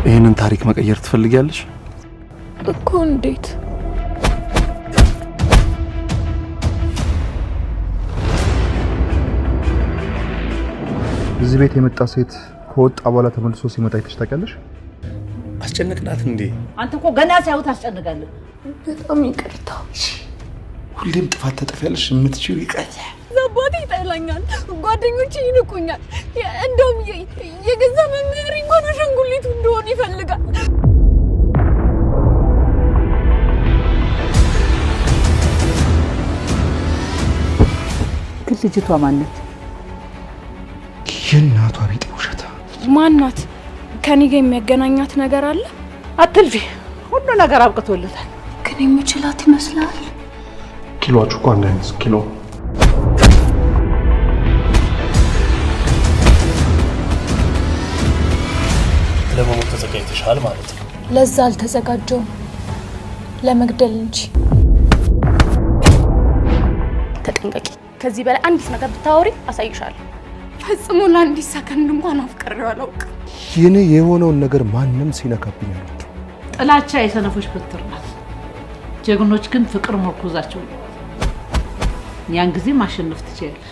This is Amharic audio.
ይሄንን ታሪክ መቀየር ትፈልጊያለሽ? እኮ እንዴት? እዚህ ቤት የመጣ ሴት ከወጣ በኋላ ተመልሶ ሲመጣ አይተሽ ታውቂያለሽ? አስጨነቅናት እንዴ? አንተ እኮ ገና ሳይውት አስጨንቃለህ። በጣም ይቅርታ። ሁሌም ጥፋት ተጠፊያለሽ። የምትችይው ይቅርታ። አባቴ ይጠላኛል፣ ጓደኞቼ ይንቁኛል። እንደውም የገዛ መምህር እንኳን አሻንጉሊቱ እንደሆነ ይፈልጋል። ግን ልጅቷ ማነች? የእናቷ ቤት ውሸታ ማናት? ከኔ ጋር የሚያገናኛት ነገር አለ? አትልፊ፣ ሁሉ ነገር አብቅቶለታል። ግን የምችላት ይመስላል። ኪሎአችሁ እኮ አንድ አይነት ኪሎ። ለሞት ተዘጋጅተሻል ማለት ነው? ለዛ አልተዘጋጀውም፣ ለመግደል እንጂ። ተጠንቀቂ። ከዚህ በላይ አንዲት ነገር ብታወሪ አሳይሻለሁ። ፈጽሞ ለአንዲት ሰከንድ እንኳን አፍቅሬው አላውቅም። የኔ የሆነውን ነገር ማንም ሲነካብኝ አልወድም። ጥላቻ የሰነፎች በትር ናት። ጀግኖች ግን ፍቅር መርኩዛቸው ነው። ያን ጊዜ ማሸነፍ ትችያለሽ።